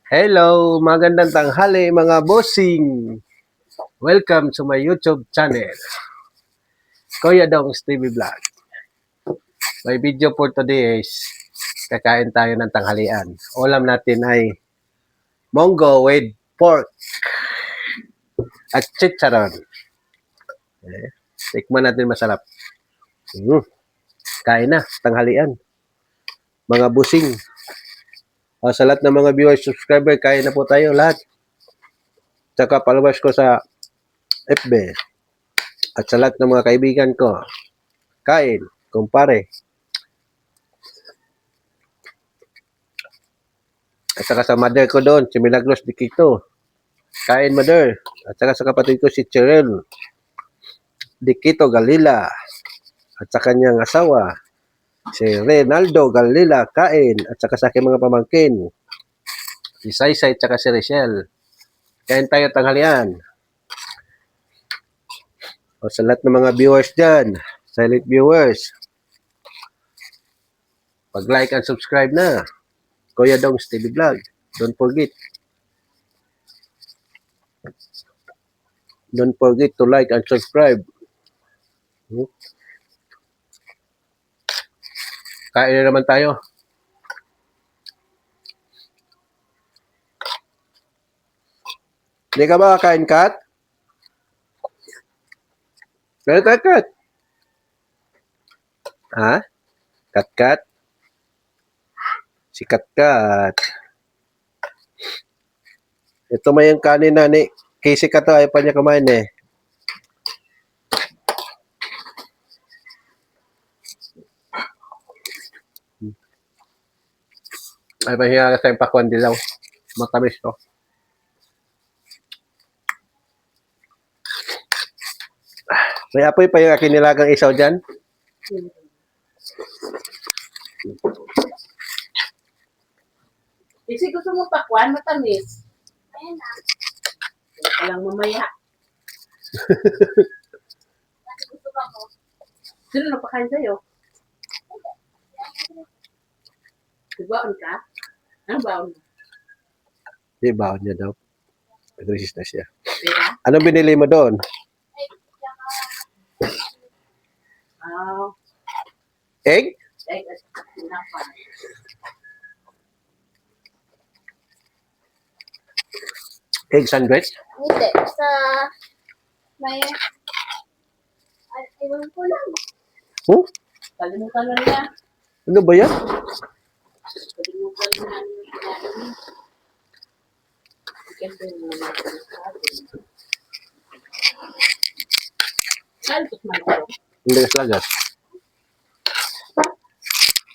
Hello, magandang tanghali mga bossing. Welcome to my YouTube channel, Kuya Dong's TV Vlog. My video for today is kakain tayo ng tanghalian. Ulam natin ay munggo with pork at chicharon. Tikman natin masarap. Kain na, tanghalian. Mga bossing. Sa lahat ng mga viewers, subscriber, kain na po tayo lahat. Tsaka followers ko sa FB. At sa lahat ng mga kaibigan ko, kain, kumpare. At saka sa mother ko doon, si Milagros Dikito. Kain, mother. At saka sa kapatid ko si Cheryl Dikito Galila. At sa kanyang asawa, si Reynaldo Galila. Kain. At saka sa aking mga pamangkin, si Saysay at saka si Richelle. Kain tayo tanghalian. O sa lahat ng mga viewers dyan, silent viewers, pag-like and subscribe na. Kuya Dong's TV Vlog. Don't forget. Don't forget to like and subscribe. Kain na naman tayo. Hindi ka ba kakain, Kat? Kat. Ha? Kat? Si Kat. Ito may yung kanin na ni Casey ka to, ayaw pa niya kumain eh. Ay ba hiya sa pakwan dilaw. Matamis to. May apoy pa yung aking nilagang isaw dyan. Kasi gusto mo pakwan, matamis. Ayan na. Huwag ka lang mamaya. Gusto ka mo? Sino napakain sa'yo? Nagbaon ka? Ano baon mo? Di baon niya daw. Nag-resist na siya. Pera? Anong binili mo doon? Egg? Egg at tinapay. Egg sandwich? Hindi. May... Iwan ko lang. Oh? Kalimutan mo niya. Ano ba yan? Kalimutan mo na yung pinagaling. Siyempre mo na ito. Saan ito kumain? Hindi ka lagas.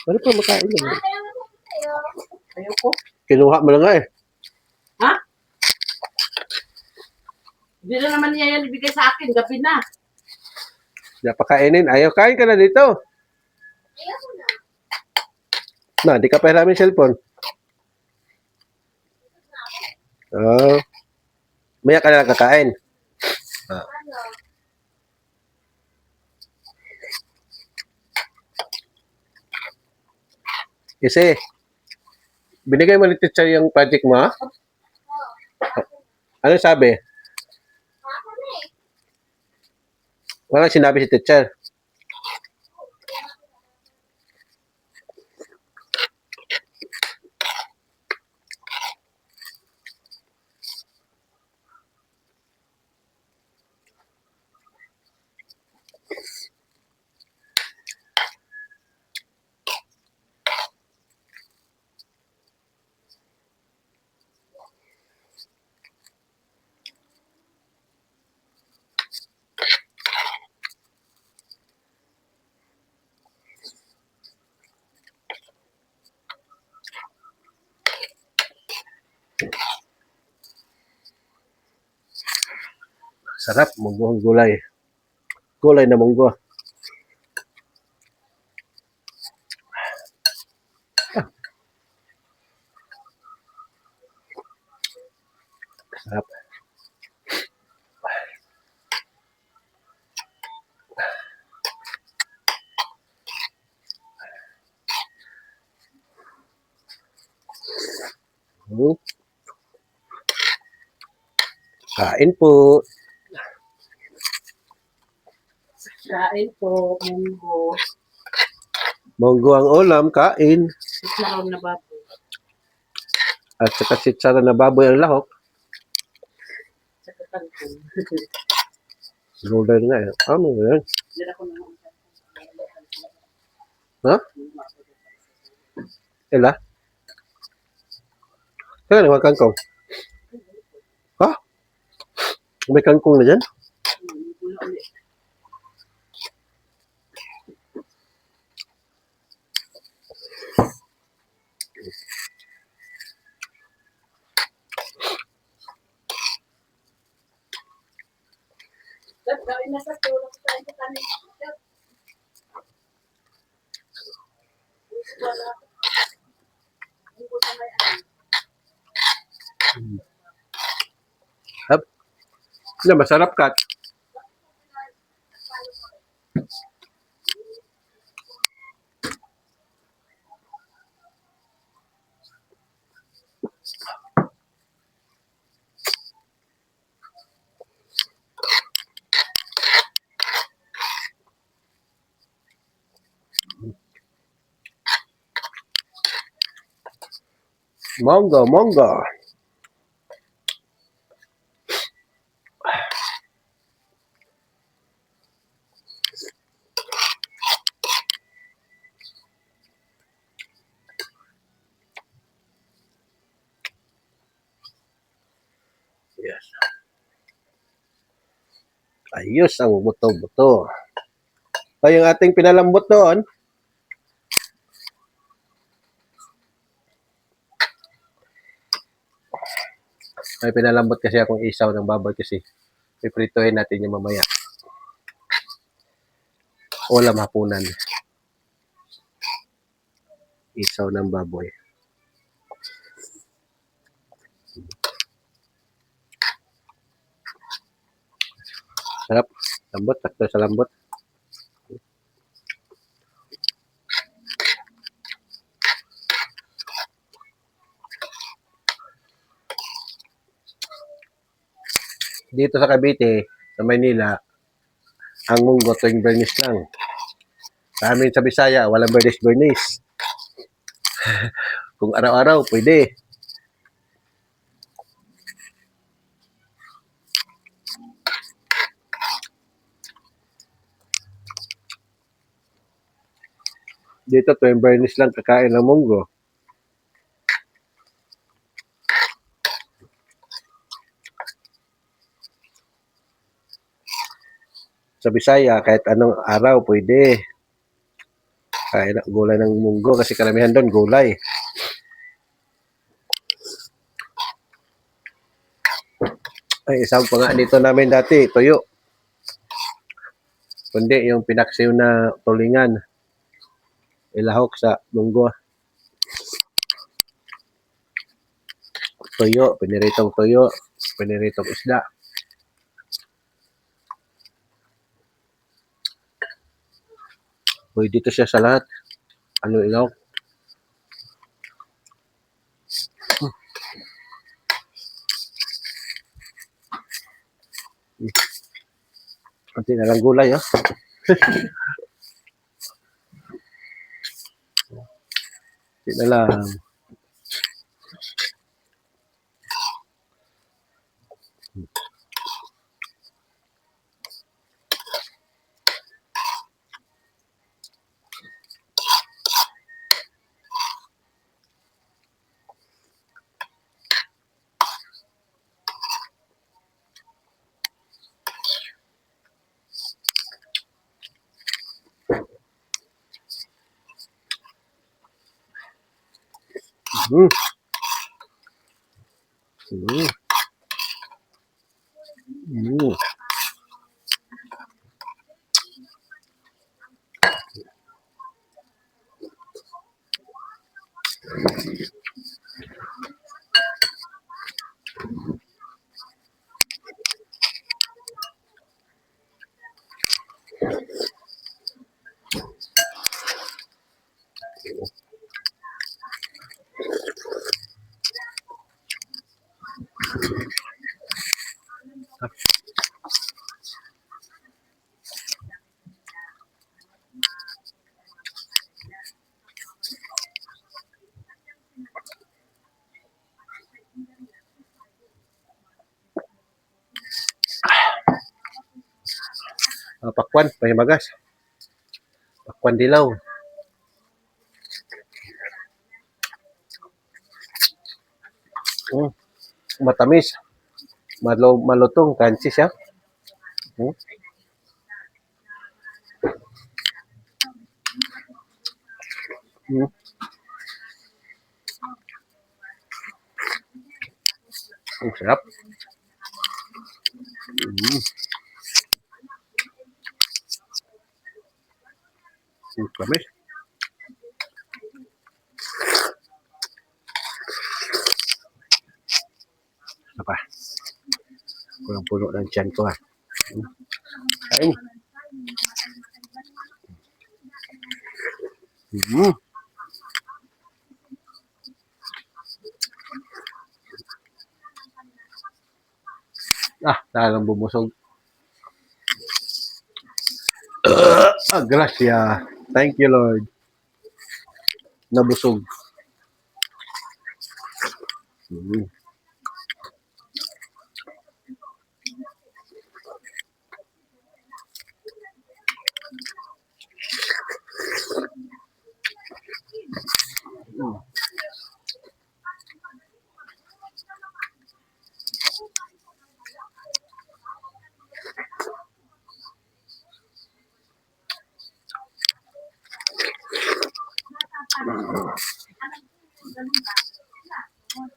Ano pa makain mo? Ayoko. Kinuha mo lang nga eh. Ha? Hindi na naman niya yan ibigay sa akin. Gabi na. Napakainin. Ayaw, kain ka na dito. Ayoko na. Na, di ka pa hiramin cellphone. Oh. Maya ka na kakain. Ah. Ano? Kasi, binigay mo ni teacher yung project mo, ha? Ano sabi? Ako na eh. Walang sinabi si teacher. Sarap, munggo gulay. Gulay na munggo. Sarap. Kain po. Kain po, munggo. Munggo ang ulam, kain. Itlaraw na baboy. At saka sitsara na baboy ang lahok. Sa kakangkong. Golden nga eh. Ano yan? Diyan ako na lang. Ha? Ila? Kaya naman kangkong. Ha? May kangkong na dyan? Gawin na sa tulong sa inyo kami. Wala. Munggo na may ano. Hap? Na, masarap kat. Monggo, monggo. Yes. Ayos ang buto-buto. O yung ating pinalambot doon, may pinalambot kasi akong isaw ng baboy kasi piprituhin natin yung mamaya. Ulam hapunan. Isaw ng baboy. Sarap. Lambot. Sakto sa lambot. Dito sa Cavite, sa Maynila, ang munggo tuwing Bernis lang. Sa amin sa Bisaya, walang Bernis. Kung araw-araw, pwede. Dito tuwing Bernis lang kakain ng munggo. Sa Bisaya, kahit anong araw, pwede. Kain gulay ng munggo kasi karamihan doon gulay. Ay, isang pa nga dito namin dati, tuyo. Kundi yung pinaksiw na tulingan. Ilahok sa munggo. Tuyo, piniritong isda. Pwede dito siya sa lahat. Ano ilaw? Kunti na lang gulay, oh. Kunti na lang. Mm. Mm. Mm. pakwan, pahimagas. Pakwan dilaw. Mm, matamis. Malutong, crunchy siya. Mm. Mm. Ang sarap. Mm. Ang tamis. Apa? Kurang puno ng tiyan ko ha. Mm. Kain. Mm. Talagang bumusog. Gracia. Thank you, Lord. Nabusog. Mm. Mm.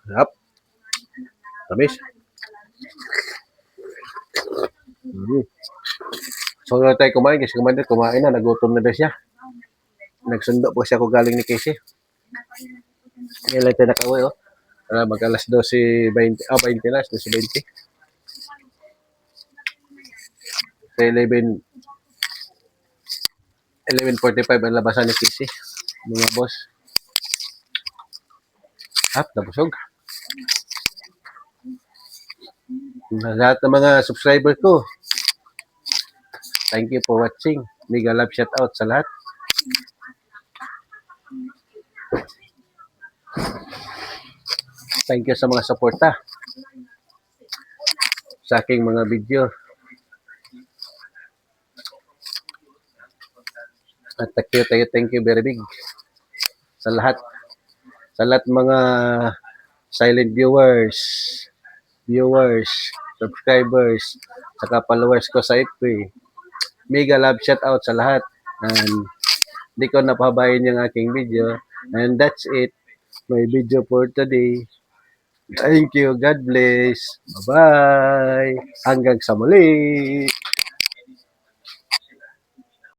Sarap. Tamis. Mm. So, na tayo kumain kasi kumain na, nagutom na daw siya. Nagsundo po siya ko galing ni Casey. Ngayon lang tayo nakauwi, oh. Mag-alas 12:20, 20 na, 12:20. Sa 11:45 ang labasan ni Casey. Mga boss. Nabusog. Lahat ng mga subscriber ko, thank you for watching. Mega love shout out sa lahat. Thank you sa mga suporta sa aking mga video. At thank you very big sa lahat. Sa lahat mga silent viewers, subscribers, saka followers ko sa FB. Mega love shout out sa lahat. And di ko napahabayin yung aking video. And that's it. My video for today. Thank you. God bless. Bye-bye. Hanggang sa muli.